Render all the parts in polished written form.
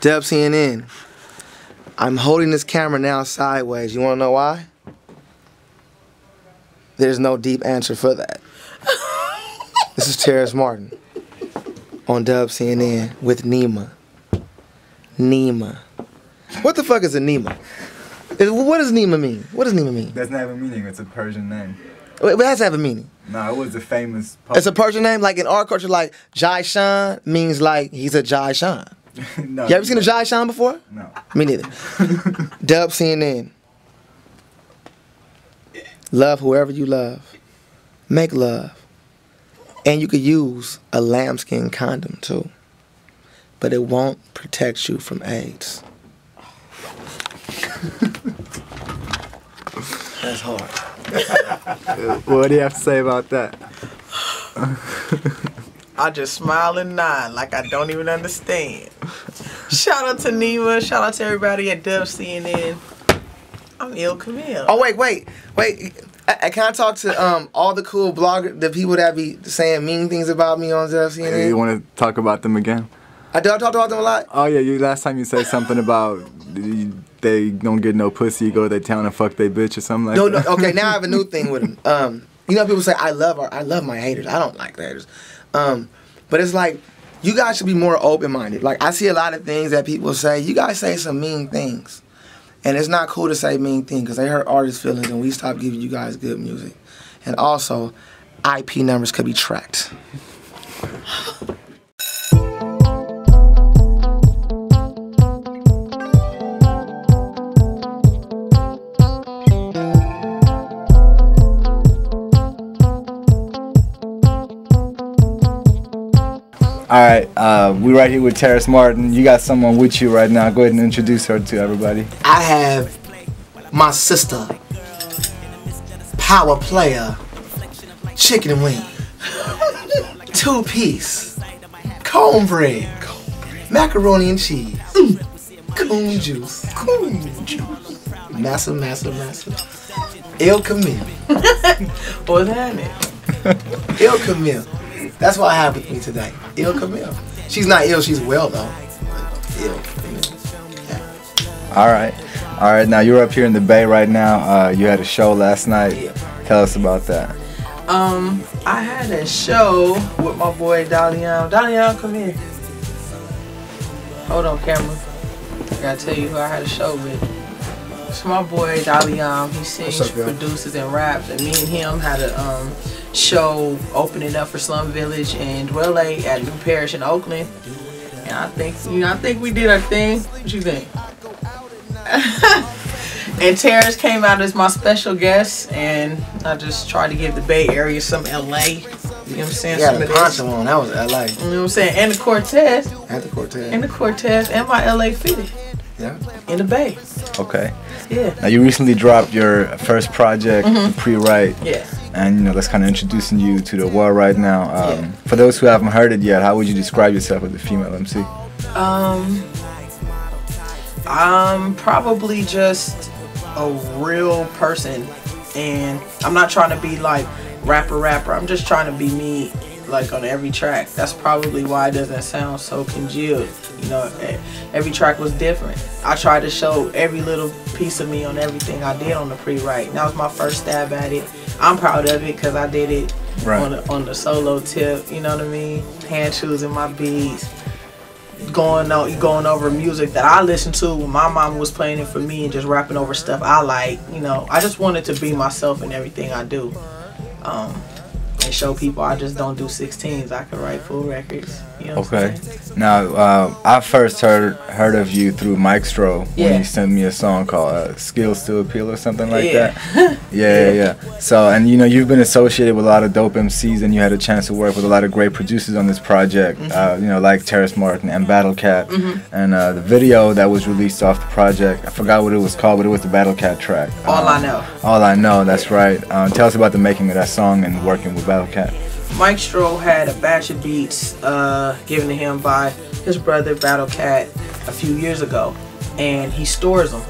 Dubcnn. I'm holding this camera now sideways. You want to know why? There's no deep answer for that. This is Terrace Martin on Dubcnn with Nima. Nima. What the fuck is a Nima? What does Nima mean? What does Nima mean? It doesn't have a meaning. It's a Persian name. It has to have a meaning. No, it was a famous poet. It's a Persian name? Like in our culture, like Jai Shan means like he's a Jai Shan. No. You ever seen a Jai Shan before? No. Me neither. Dubcnn. Love whoever you love. Make love. And you could use a lambskin condom too. But it won't protect you from AIDS. That's hard. What do you have to say about that? I just smile and nod like I don't even understand. Shout out to Nima. Shout out to everybody at Dubcnn. I'm Ill Camille. Oh, wait. Can I talk to all the cool bloggers, the people that be saying mean things about me on Dubcnn? You want to talk about them again? I talk about them a lot? Oh, yeah. Last time you said something about they don't get no pussy, you go to their town and fuck they bitch or something like that. No. Okay, now I have a new thing with them. You know, people say, I love my haters. I don't like the haters. But it's like, you guys should be more open-minded. Like, I see a lot of things that people say. You guys say some mean things. And it's not cool to say mean things because they hurt artists' feelings and we stop giving you guys good music. And also, IP numbers could be tracked. Alright, we're right here with Terrace Martin. You got someone with you right now. Go ahead and introduce her to everybody. I have my sister, power player, chicken wing, 2-piece, cornbread, macaroni and cheese, coon juice, massa, Ill Camille. What's happening? Ill Camille. That's what I have with me today. Ill Camille. She's not ill, she's well though. Ill Camille. Yeah. Alright, now you're up here in the Bay right now. You had a show last night. Yeah. Tell us about that. I had a show with my boy Dubcnn. Dubcnn, come here. Hold on, camera. I gotta tell you who I had a show with. It's my boy Dubcnn. He sings, produces, and raps. And me and him had a show opening up for Slum Village and Dwell at New Parish in Oakland. And I think we did our thing. What you think? And Terrace came out as my special guest, and I just tried to give the Bay Area some LA. You know what I'm saying? Yeah, some the Poncho one, that was LA. You know what I'm saying? And the Cortez. And the Cortez and my LA fitted. Yeah. In the Bay. Okay. Yeah. Now you recently dropped your first project, Pre-Write. Yeah. And that's kind of introducing you to the world right now. For those who haven't heard it yet, how would you describe yourself as a female MC? I'm probably just a real person, and I'm not trying to be like rapper. I'm just trying to be me, like on every track. That's probably why it doesn't sound so congealed. You know, every track was different. I tried to show every little piece of me on everything I did on the Pre-Write. That was my first stab at it. I'm proud of it because I did it on the solo tip. You know what I mean? Hand choosing my beats, going over music that I listened to when my mom was playing it for me, and just rapping over stuff I like. You know, I just wanted to be myself in everything I do. And show people I just don't do 16s. I can write full records. You know what I'm saying? Now, I first heard of you through Maestro when you sent me a song called Skills to Appeal or something like that. Yeah. So, and you know, you've been associated with a lot of dope MCs, and you had a chance to work with a lot of great producers on this project, you know, like Terrace Martin and Battlecat. And the video that was released off the project, I forgot what it was called, but it was the Battlecat track. All I Know. All I Know, that's right. Tell us about the making of that song and working with Battlecat. Maestro had a batch of beats given to him by his brother Battlecat a few years ago, and he stores them.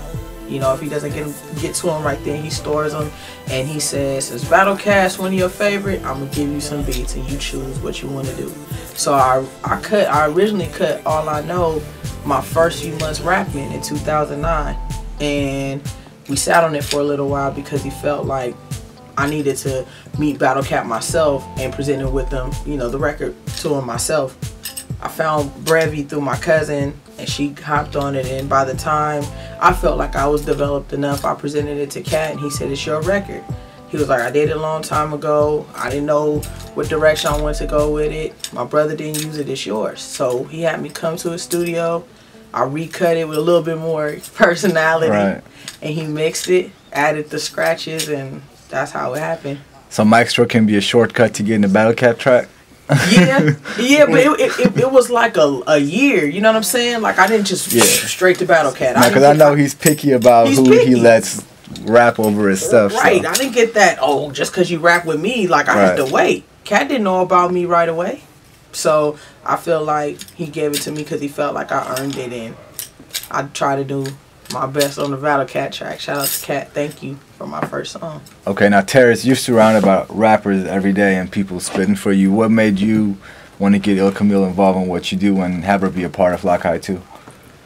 You know, if he doesn't get to them right then, he stores them, and he says, "Since Battlecat's one of your favorite, I'm gonna give you some beats, and you choose what you want to do." So I originally cut All I Know my first few months rapping in 2009, and we sat on it for a little while because he felt like I needed to meet Battlecat myself and present it with them, you know, the record to him myself. I found Brevi through my cousin, and she hopped on it, and by the time I felt like I was developed enough, I presented it to Cat, and he said, "It's your record." He was like, "I did it a long time ago. I didn't know what direction I wanted to go with it. My brother didn't use it. It's yours." So he had me come to his studio. I recut it with a little bit more personality, right. And he mixed it, added the scratches, and that's how it happened. So Maestro can be a shortcut to getting a Battlecat track? Yeah, but it was like a year, you know what I'm saying? Like, I didn't just straight to Battlecat. Because I know he's picky about who he lets rap over his stuff. Right, so. I didn't get that, just because you rap with me, like, I had to wait. Cat didn't know about me right away. So I feel like he gave it to me because he felt like I earned it, and I try to do my best on the Battlecat track. Shout out to Cat. Thank you for my first song. Okay, now Terrace, you're surrounded by rappers every day and people spitting for you. What made you want to get Ill Camille involved in what you do and have her be a part of Locke High too?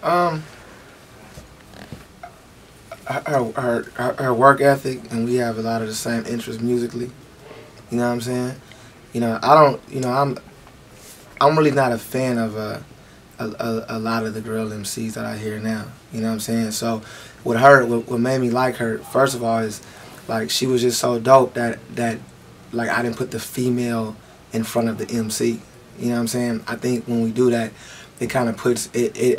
Her work ethic, and we have a lot of the same interests musically. You know what I'm saying? You know, I'm really not a fan of a lot of the girl MCs that I hear now. You know what I'm saying? So with her, what made me like her, first of all, is like she was just so dope that like I didn't put the female in front of the MC. You know what I'm saying? I think when we do that, it kind of puts it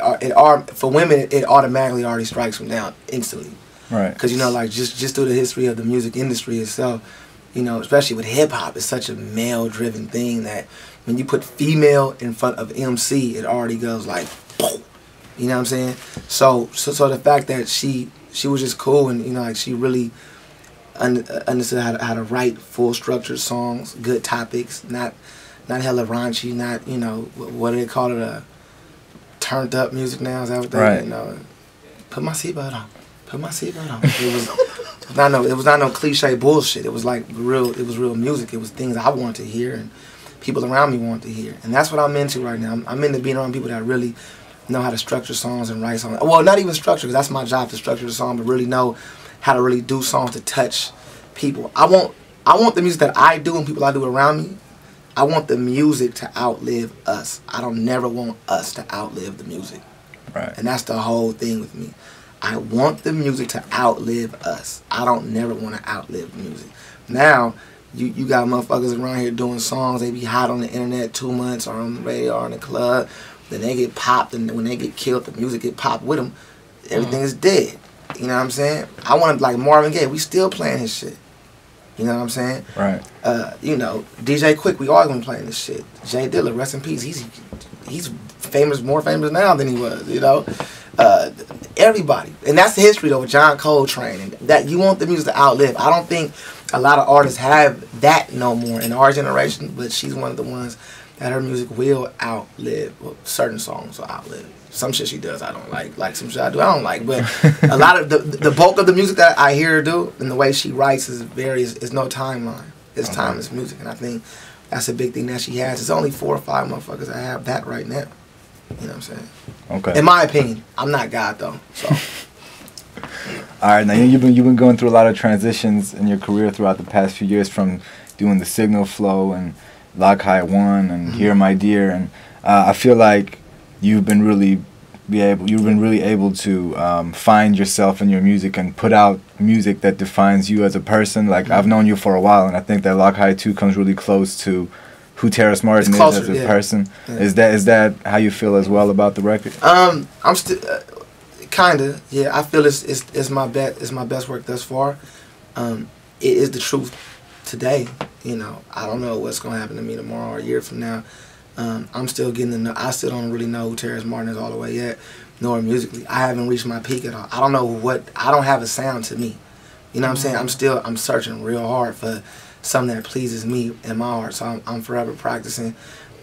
for women, it automatically already strikes them down instantly. Right. Because, you know, like just through the history of the music industry itself, you know, especially with hip hop, it's such a male driven thing that when you put female in front of MC, it already goes like, boom. You know what I'm saying? So the fact that she was just cool, and, you know, like she really understood how to write full structured songs, good topics, not hella raunchy, not, you know, what do they call it, turned up music now? Is that what they, right. You know, put my seatbelt on. Put my seatbelt on. It was not no cliche bullshit. It was like real. It was real music. It was things I wanted to hear and people around me wanted to hear. And that's what I'm into right now. I'm into being around people that really know how to structure songs and write songs. Well, not even structure, because that's my job to structure the song, but really know how to really do songs to touch people. I want the music that I do and people I do around me. I want the music to outlive us. I don't never want us to outlive the music. Right. And that's the whole thing with me. I want the music to outlive us. I don't never want to outlive music. Now, you got motherfuckers around here doing songs. They be hot on the internet 2 months or on the radio or in the club. Then they get popped, and when they get killed, the music get popped with them. Everything is dead. You know what I'm saying? I want to, like Marvin Gaye, we still playing his shit. You know what I'm saying? Right. You know, DJ Quick, we always been playing this shit. Jay Dilla, rest in peace. He's famous, more famous now than he was, you know? Everybody. And that's the history, though, with John Coltrane. And that you want the music to outlive. I don't think a lot of artists have that no more in our generation, but she's one of the ones that her music will outlive. Well, certain songs will outlive. Some shit she does I don't like. Like some shit I don't like. But a lot of the bulk of the music that I hear her do and the way she writes is no timeline. It's timeless music. And I think that's a big thing that she has. There's only 4 or 5 motherfuckers that have that right now. You know what I'm saying? Okay. In my opinion. I'm not God though. So all right, now you've been going through a lot of transitions in your career throughout the past few years, from doing the Signal Flow and Locke High 1 and Here My Dear, and I feel like you've been really able to find yourself in your music and put out music that defines you as a person. Like I've known you for a while, and I think that Locke High 2 comes really close to who Terrace Martin is as a person. Yeah. Is that how you feel as well about the record? I'm still kinda, yeah. I feel it's my best work thus far. It is the truth today. You know, I don't know what's gonna happen to me tomorrow or a year from now. I'm still getting to know. I still don't really know who Terrace Martin is all the way yet, nor musically. I haven't reached my peak at all. I don't know I don't have a sound to me. You know what I'm saying? I'm searching real hard for something that pleases me in my heart. So I'm forever practicing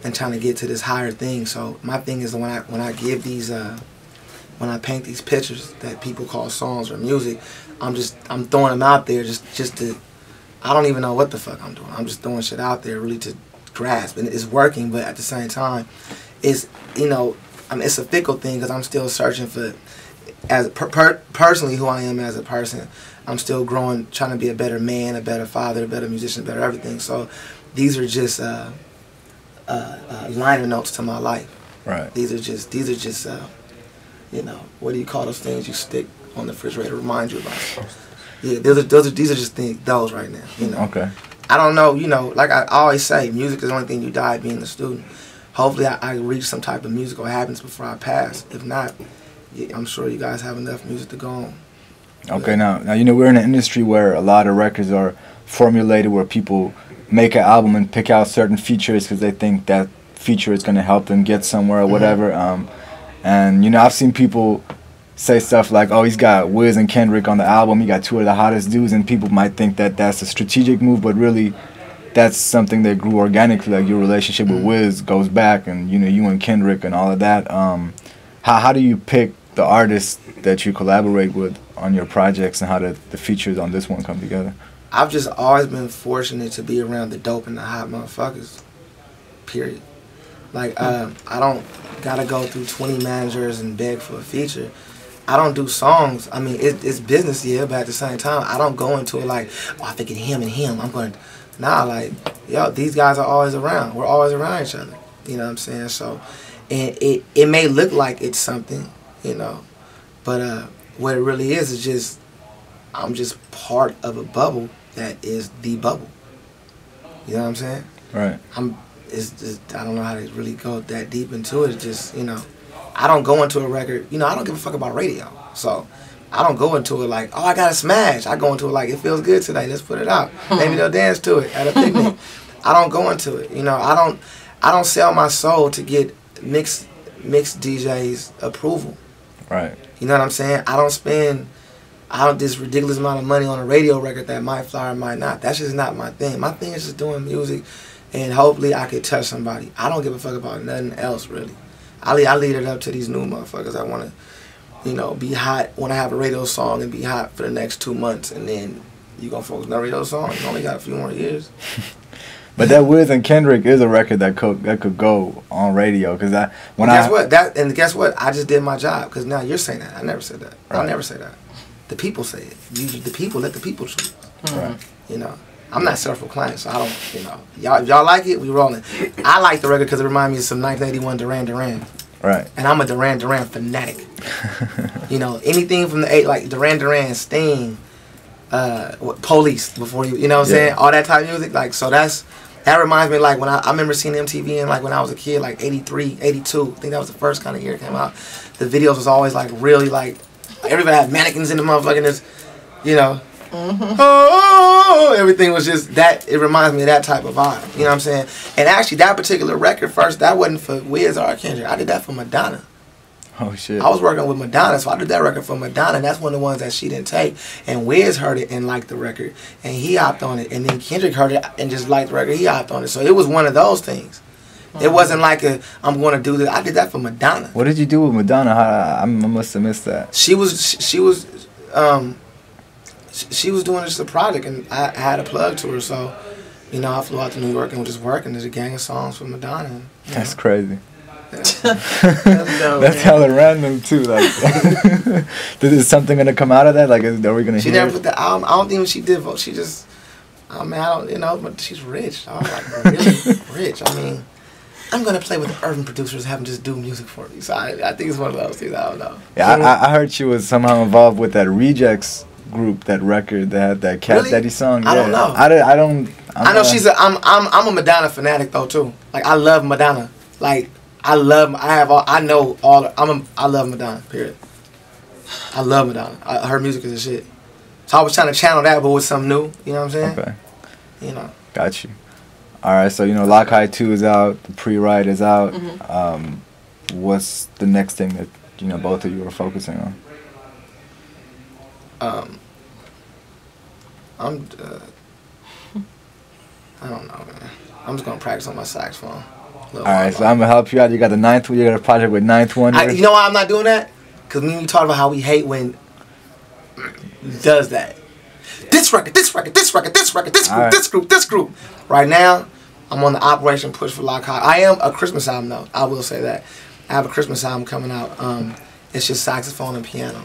and trying to get to this higher thing. So my thing is when I give these when I paint these pictures that people call songs or music, I'm throwing them out there just to, I don't even know what the fuck I'm doing. I'm just throwing shit out there really to grasp, and it's working. But at the same time, it's, you know, I mean, it's a fickle thing because I'm still searching for, as personally who I am as a person. I'm still growing, trying to be a better man, a better father, a better musician, better everything. So these are just liner notes to my life. Right. These are just you know, what do you call those things you stick on the refrigerator to remind you about? Yeah, these are just things, those right now. You know. Okay. I don't know, you know, like I always say, music is the only thing you die being a student. Hopefully I reach some type of musical happiness before I pass. If not, I'm sure you guys have enough music to go on. Okay, now you know, we're in an industry where a lot of records are formulated where people make an album and pick out certain features because they think that feature is going to help them get somewhere or whatever. And you know, I've seen people say stuff like, oh, he's got Wiz and Kendrick on the album, he got two of the hottest dudes, and people might think that that's a strategic move, but really that's something that grew organically. Like your relationship with Wiz goes back, and you know, you and Kendrick and all of that. How do you pick the artists that you collaborate with on your projects, and how the features on this one come together? I've just always been fortunate to be around the dope and the hot motherfuckers, period. Like, I don't gotta go through 20 managers and beg for a feature. I don't do songs. I mean, it's business, yeah, but at the same time, I don't go into it like, oh, I think it's him and him. I'm going to, nah, like, yo, these guys are always around. We're always around each other. You know what I'm saying? So, and it may look like it's something, you know, but what it really is just, I'm just part of a bubble that is the bubble. You know what I'm saying? Right. It's just, I don't know how to really go that deep into it. It's just, you know, I don't go into a record, you know, I don't give a fuck about radio. So I don't go into it like, oh, I got to smash. I go into it like, it feels good today, let's put it out. Maybe they'll dance to it at a picnic. I don't go into it, you know, I don't sell my soul to get mixed DJs approval. Right. You know what I'm saying? I don't spend this ridiculous amount of money on a radio record that might fly or might not. That's just not my thing. My thing is just doing music, and hopefully I could touch somebody. I don't give a fuck about nothing else, really. I leave it up to these new motherfuckers that want to, you know, be hot, want to have a radio song and be hot for the next 2 months, and then you gonna focus on a radio song. You only got a few more years. But that Wiz and Kendrick is a record that could go on radio, because guess what? I just did my job, because now you're saying that. I never said that. Right. I'll never say that. The people say it. Usually the people let the people choose. Right. You know, I'm not self-proclaimed, so I don't, you know. If y'all like it, we rolling. I like the record because it reminds me of some 1981 Duran. Right. And I'm a Duran fanatic. You know, anything from the like Duran, Sting, Police, before you know what I'm saying? All that type of music. Like, so that reminds me, like, when I remember seeing MTV and, like, when I was a kid, like 83, 82, I think that was the first kind of year it came out. The videos was always, like, really, like, everybody had mannequins in the motherfucking this, you know. Oh, everything was just that. It reminds me of that type of vibe. You know what I'm saying? And actually, that particular record first, that wasn't for Wiz or Kendrick. I did that for Madonna. Oh shit! I was working with Madonna, so I did that record for Madonna. And that's one of the ones that she didn't take. And Wiz heard it and liked the record, and he hopped on it. And then Kendrick heard it and just liked the record. He hopped on it. So it was one of those things. It wasn't like I'm going to do this. I did that for Madonna. What did you do with Madonna? I must have missed that. She was doing just a project, and I had a plug to her. So, you know, I flew out to New York and was just working. There's a gang of songs for Madonna. And, that's crazy. Yeah. That's hella random too. Like, is something gonna come out of that? Like, are we gonna? She never put the album. I don't think she did vote. She just, I mean, I don't, you know, but she's rich. I was like, really rich. I mean, I'm gonna play with the urban producers, have them just do music for me. So I think it's one of those things. I don't know. Yeah, I heard she was somehow involved with that Rejects group, that record that had that Cat Daddy song. Yeah. I don't know. I know she's I'm a Madonna fanatic though too. Like, I love Madonna. Like, I love Madonna, period. I love Madonna. Her music is a shit. So I was trying to channel that, but with something new. You know what I'm saying? Okay. You know. Got you. All right, so, you know, Locke High 2 is out. The pre-write is out. What's the next thing that, you know, both of you are focusing on? I don't know, man. I'm just going to practice on my saxophone. All right, so I'm going to help you out. You got the 9th one. You got a project with 9th Wonder. You know why I'm not doing that? Because we talked about how we hate when does that. This record, this record, this record, this record, this group, this group, this group. Right now, I'm on the Operation Push for Locke High. I am a Christmas album though. I will say that. I have a Christmas album coming out. It's just saxophone and piano.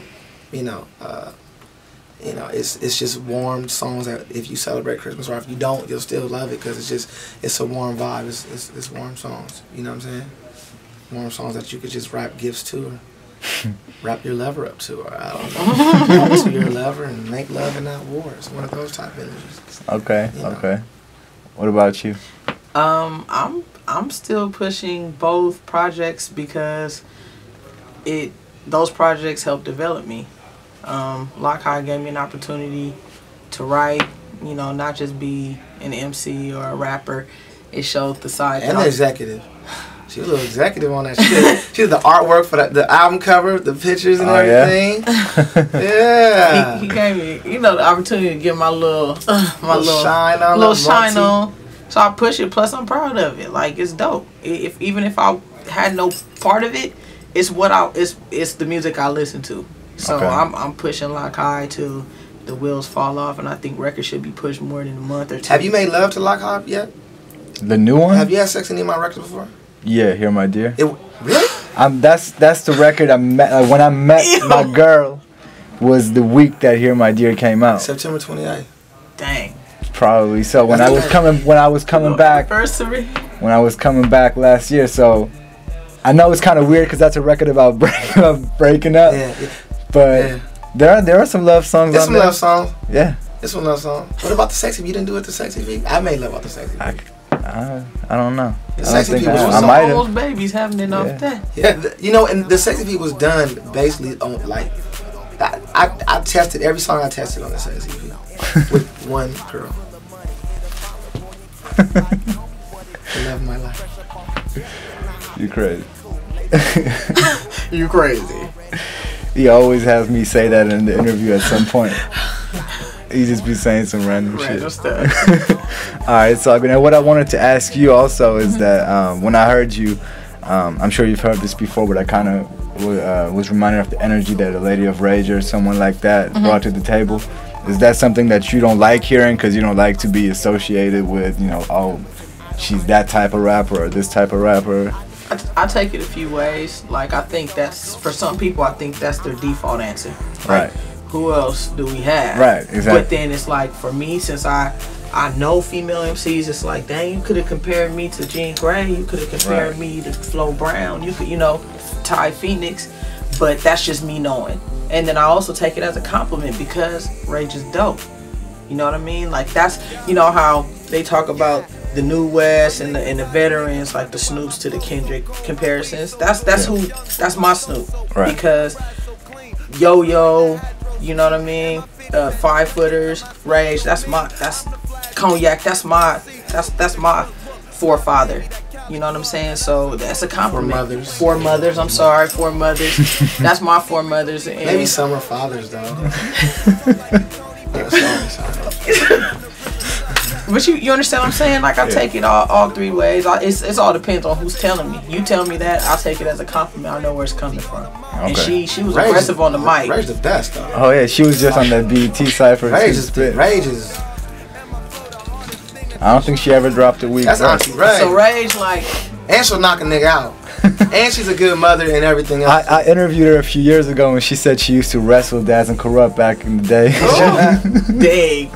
It's just warm songs that if you celebrate Christmas, or if you don't, you'll still love it because it's a warm vibe. It's warm songs. You know what I'm saying? Warm songs that you could just wrap gifts to, or wrap your lover up to, or I don't know, talk to your lover and make love and not war. It's one of those type energies. Okay. What about you? I'm still pushing both projects because those projects help develop me. Locke High gave me an opportunity to write, not just be an MC or a rapper. It showed the side. And the executive. She was a little executive on that. She did the artwork for the album cover, the pictures and everything. Yeah. He gave me, the opportunity to get my little shine on. So I push it. Plus, I'm proud of it. Like, it's dope. Even if I had no part of it, it's the music I listen to. So I'm pushing Locke High till the wheels fall off, and I think records should be pushed more than a month or two. Have you made love to Locke High yet? The new one? Have you had sex in any of my records before? Yeah, Here My Dear. Really? That's the record I met. When I met my girl, was the week that Here My Dear came out. September 28th. Dang. Probably so. When I was coming back last year, so I know it's kind of weird because that's a record about breaking up. Yeah. But there are some love songs. There's some love songs. Yeah. There's some love songs. What about the sexy? You didn't do it the sexy V? I made love about the sexy V. I don't know. The sexy V was some old babies having it off that. Yeah, and the sexy V was done basically on like I tested every song I tested on the sexy V with one girl. The love of my life. You crazy. You crazy. He always has me say that in the interview at some point. He just be saying some random shit. Alright, so what I wanted to ask you also is that when I heard you, I'm sure you've heard this before, but I kind of was reminded of the energy that a Lady of Rage or someone like that brought to the table. Is that something that you don't like hearing because you don't like to be associated with, she's that type of rapper or this type of rapper? I take it a few ways. Like, I think that's, for some people, I think that's their default answer. Like, who else do we have? Right, exactly. But then it's like, for me, since I know female MCs, it's like, dang, you could have compared me to Jean Grey, you could have compared me to Flo Brown, you could, Ty Phoenix, but that's just me knowing. And then I also take it as a compliment because Rage is dope. You know what I mean? Like, that's, how they talk about the New West and the veterans, like the Snoops to the Kendrick comparisons. That's my Snoop. Right. Because Yo-Yo, you know what I mean? 5 Footers, Rage, that's Cognac, that's my forefather. You know what I'm saying? So that's a compliment. Four mothers. I'm sorry, 4 mothers. That's my 4 mothers. And maybe some are fathers though. But you understand what I'm saying? Like, I take it all 3 ways. It's all depends on who's telling me. You tell me that, I'll take it as a compliment. I know where it's coming from. Okay. And she was aggressive on the mic. Rage the best though. Oh yeah, she was just on that BET Cypher. Rage is. I don't think she ever dropped a week. That's Auntie Rage. So Rage, like, and she'll knock a nigga out. And she's a good mother and everything else. I interviewed her a few years ago and she said she used to wrestle Daz and Corrupt back in the day. Oh, dang.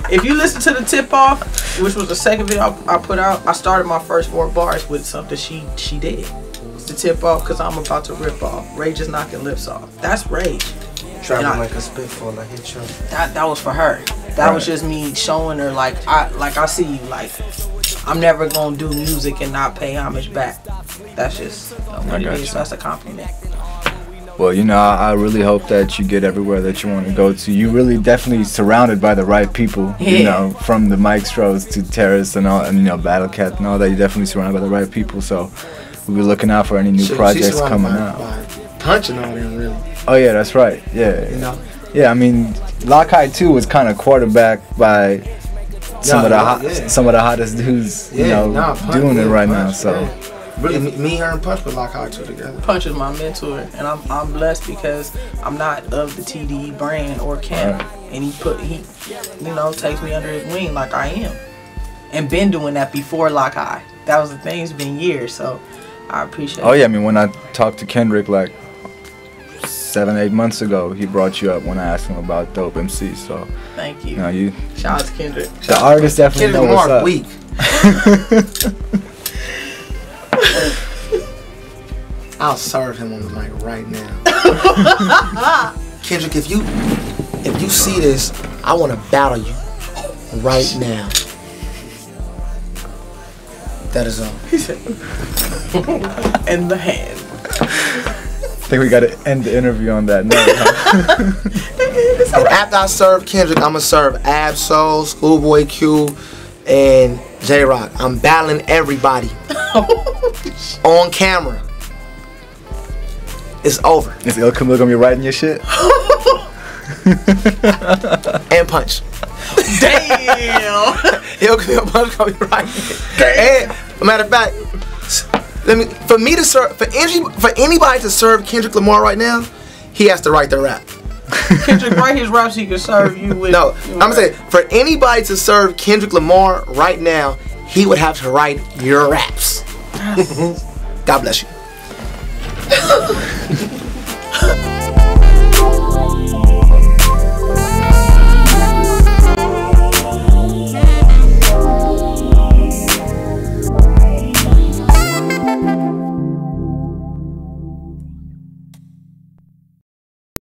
If you listen to the Tip Off, which was the second video I put out, I started my first 4 bars with something she did. It's the Tip Off because I'm about to rip off. Rage is knocking lips off. That's Rage. Traveling like a spitfall, I hit you. That was for her. That was just me showing her, like I see you. Like, I'm never gonna do music and not pay homage back. That's just what it is. That's a compliment. Well, I really hope that you get everywhere that you want to go to. You really definitely surrounded by the right people. Yeah. From the Maestros to Terrace and all, and Battlecat and all that. You're definitely surrounded by the right people. So we'll be looking out for any new projects coming out. Punching on them, really. Oh yeah, that's right. Yeah. Yeah, I mean, Locke High 2 was kind of quarterbacked by some of the hottest dudes, doing it right now. So Really, me, her, and Punch put Locke High 2 together. Punch is my mentor, and I'm blessed because I'm not of the TDE brand or camp, and he you know, takes me under his wing like I am, and been doing that before Locke High. That was the thing. It's been years, so I appreciate. Oh yeah, I mean when I talked to Kendrick like 7-8 months ago, he brought you up when I asked him about Dope MC. So thank you. You shout out to Kendrick. The artist definitely know what's up. Weak. I'll serve him on the mic right now. Kendrick, if you see this, I want to battle you right now. That is all. He said, "In the hand." I think we gotta end the interview on that note. Huh? After I serve Kendrick, I'm gonna serve Ab-Soul, Schoolboy Q, and J-Rock. I'm battling everybody on camera. It's over. Is Ill Camille gonna be writing your shit? And Punch. Damn. Ill Camille Punch gonna be writing it. And matter of fact, for anybody to serve Kendrick Lamar right now, he has to write the rap. Kendrick write his raps, he can serve you with. No, I'm gonna say for anybody to serve Kendrick Lamar right now, he would have to write your raps. God bless you.